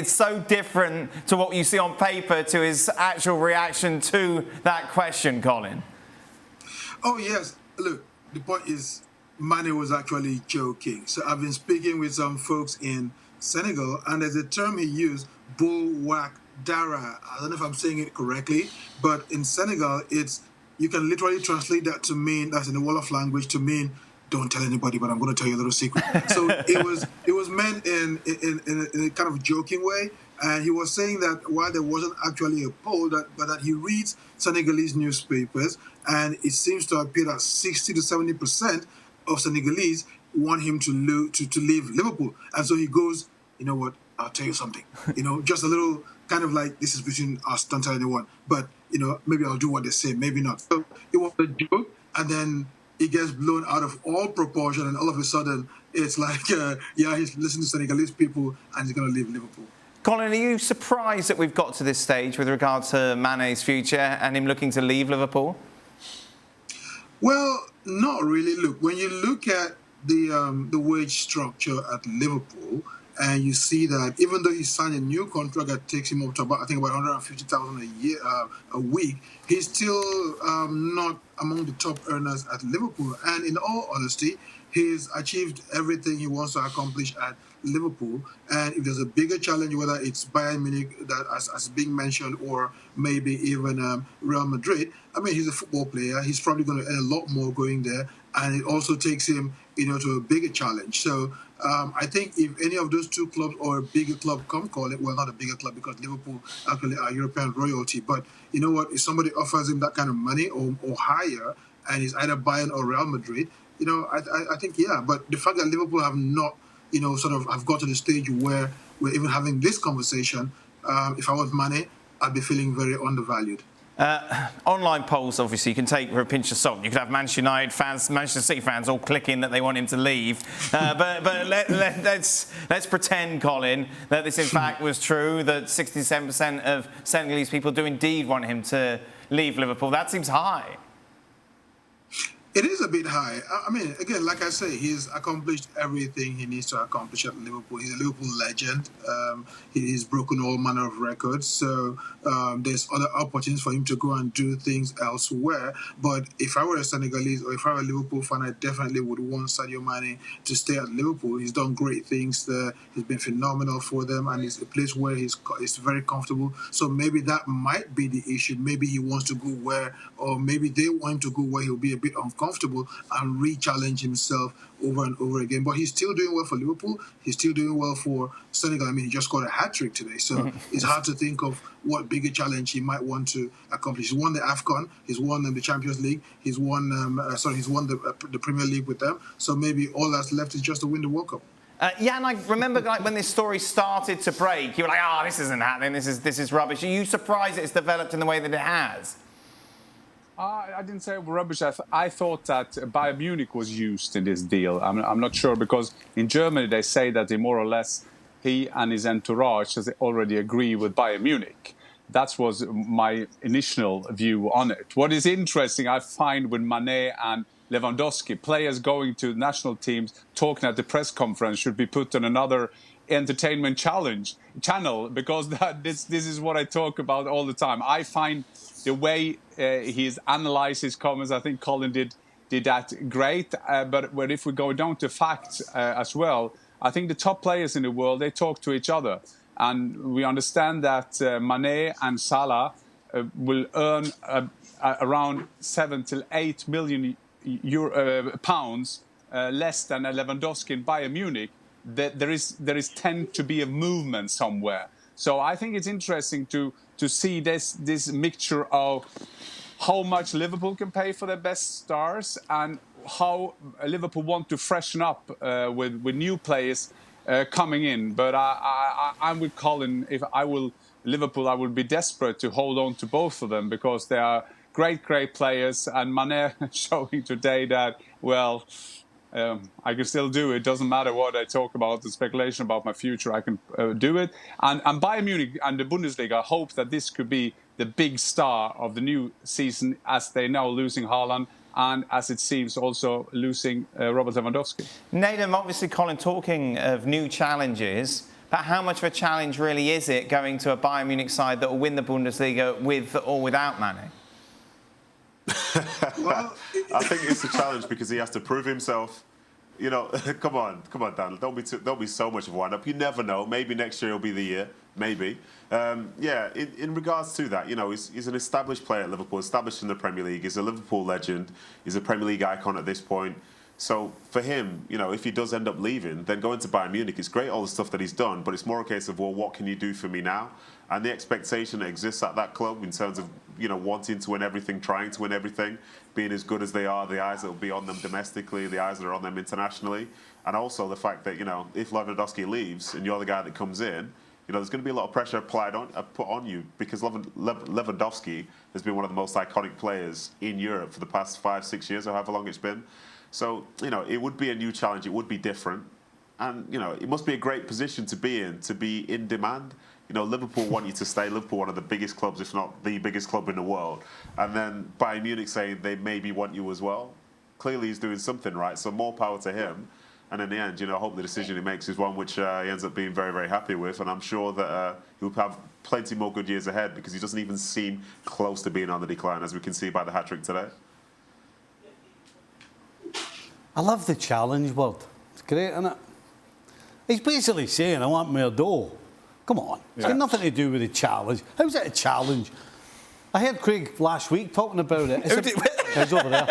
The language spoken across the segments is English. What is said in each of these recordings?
It's so different to what you see on paper to his actual reaction to that question, Colin. Oh, yes. Look, the point is, Mane was actually joking. So I've been speaking with some folks in Senegal, and there's a term he used, bulwak dara. I don't know if I'm saying it correctly, but in Senegal, you can literally translate that to mean, that's in the Wolof language, to mean, don't tell anybody, but I'm going to tell you a little secret. So it was meant in a kind of joking way. And he was saying that while there wasn't actually a poll, but that he reads Senegalese newspapers, and it seems to appear that 60 to 70% of Senegalese want him to leave Liverpool. And so he goes, you know what, I'll tell you something. Just a little kind of like, this is between us, don't tell anyone. But, maybe I'll do what they say, maybe not. So it was a joke, and then it gets blown out of all proportion, and all of a sudden, it's like, he's listening to Senegalese people, and he's going to leave Liverpool. Colin, are you surprised that we've got to this stage with regard to Mane's future and him looking to leave Liverpool? Well, not really. Look, when you look at the wage structure at Liverpool, and you see that even though he signed a new contract that takes him up to about 150,000 a year, a week, he's still not among the top earners at Liverpool. And in all honesty, he's achieved everything he wants to accomplish at Liverpool. And if there's a bigger challenge, whether it's Bayern Munich that as being mentioned, or maybe even Real Madrid, I mean, he's a football player. He's probably going to earn a lot more going there, and it also takes him, to a bigger challenge. So I think if any of those two clubs or a bigger club come call it, well, not a bigger club because Liverpool actually are European royalty, but you know what? If somebody offers him that kind of money or higher, and it's either Bayern or Real Madrid, I think yeah. But the fact that Liverpool have not, have got to the stage where we're even having this conversation, if I was Mane, I'd be feeling very undervalued. Online polls, obviously, you can take for a pinch of salt. You could have Manchester United fans, Manchester City fans all clicking that they want him to leave. But let's pretend, Colin, that this in fact was true, that 67% of Senegalese people do indeed want him to leave Liverpool. That seems high. It is a bit high. I mean, again, like I say, he's accomplished everything he needs to accomplish at Liverpool. He's a Liverpool legend. He's broken all manner of records. So there's other opportunities for him to go and do things elsewhere. But if I were a Senegalese or if I were a Liverpool fan, I definitely would want Sadio Mane to stay at Liverpool. He's done great things there. He's been phenomenal for them, and it's a place where he's very comfortable. So maybe that might be the issue. Maybe he wants to go where, or maybe they want him to go where he'll be a bit uncomfortable and re-challenge himself over and over again. But he's still doing well for Liverpool. He's still doing well for Senegal. I mean, he just got a hat-trick today. So it's hard to think of what bigger challenge he might want to accomplish. He's won the AFCON. He's won the Champions League. He's won he's won the Premier League with them. So maybe all that's left is just to win the World Cup. Yeah, and I remember when this story started to break, you were like, this isn't happening. This is rubbish. Are you surprised it's developed in the way that it has? I didn't say rubbish. I thought that Bayern Munich was used in this deal. I'm not sure, because in Germany they say that he and his entourage has already agreed with Bayern Munich. That was my initial view on it. What is interesting, I find, with Mane and Lewandowski, players going to national teams talking at the press conference should be put on another entertainment channel, because this is what I talk about all the time. I find the way he's analysed his comments, I think Colin did that great. But if we go down to facts as well, I think the top players in the world, they talk to each other. And we understand that Mane and Salah will earn around 7 to 8 million pounds less than Lewandowski in Bayern Munich. There is tend to be a movement somewhere. So I think it's interesting to see this mixture of how much Liverpool can pay for their best stars and how Liverpool want to freshen up with new players coming in. But I'm with Colin. If I will Liverpool, I would be desperate to hold on to both of them, because they are great players. And Mane showing today that, well, I can still do it. Doesn't matter what I talk about, the speculation about my future, I can do it. And Bayern Munich and the Bundesliga hope that this could be the big star of the new season, as they now losing Haaland and, as it seems, also losing Robert Lewandowski. Nathan, obviously, Colin, talking of new challenges, But how much of a challenge really is it going to a Bayern Munich side that will win the Bundesliga with or without Mane? Well, I think it's a challenge because he has to prove himself. You know, come on, Dan. Don't be so much of a wind-up. You never know. Maybe next year will be the year. Maybe. Yeah. In regards to that, you know, he's an established player at Liverpool, established in the Premier League. He's a Liverpool legend. He's a Premier League icon at this point. So for him, you know, if he does end up leaving, then going to Bayern Munich, it's great, all the stuff that he's done, but it's more a case of, well, what can you do for me now? And the expectation that exists at that club in terms of, you know, wanting to win everything, trying to win everything, being as good as they are, the eyes that will be on them domestically, the eyes that are on them internationally, and also the fact that, you know, if Lewandowski leaves and you're the guy that comes in, you know, there's going to be a lot of pressure put on you because Lewandowski has been one of the most iconic players in Europe for the past 5-6 years or however long it's been. So, you know, it would be a new challenge. It would be different. And, you know, it must be a great position to be in demand. You know, Liverpool want you to stay. Liverpool, one of the biggest clubs, if not the biggest club in the world. And then Bayern Munich saying they maybe want you as well. Clearly he's doing something right, so more power to him. And in the end, you know, I hope the decision he makes is one which he ends up being very, very happy with. And I'm sure that he'll have plenty more good years ahead because he doesn't even seem close to being on the decline, as we can see by the hat-trick today. I love the challenge word. It's great, isn't it? He's basically saying, I want more dough. Come on. It's got nothing to do with the challenge. How's it a challenge? I heard Craig last week talking about it. He's over there.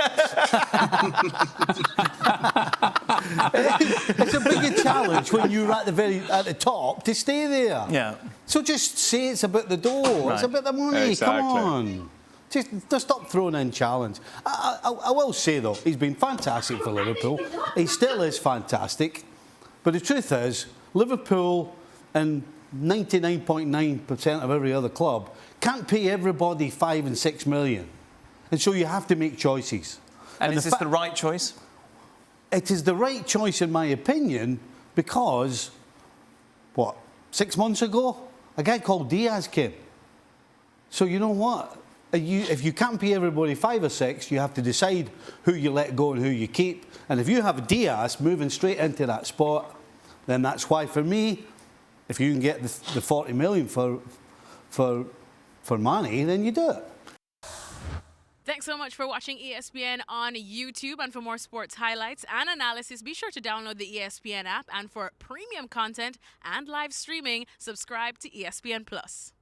It's a bigger challenge when you're at the top to stay there. Yeah. So just say it's about the dough. Right. It's about the money. Exactly. Come on. Just stop throwing in challenge. I will say, though, he's been fantastic for Liverpool. He still is fantastic. But the truth is, Liverpool and 99.9% of every other club can't pay everybody 5 and 6 million. And so you have to make choices. And is this the right choice? It is the right choice, in my opinion, because, 6 months ago, a guy called Diaz came. So you know what? If you can't pay everybody 5 or 6, you have to decide who you let go and who you keep. And if you have Diaz moving straight into that spot, then that's why, for me, if you can get the 40 million for Mane, then you do it. Thanks so much for watching ESPN on YouTube. And for more sports highlights and analysis, be sure to download the ESPN app. And for premium content and live streaming, subscribe to ESPN Plus.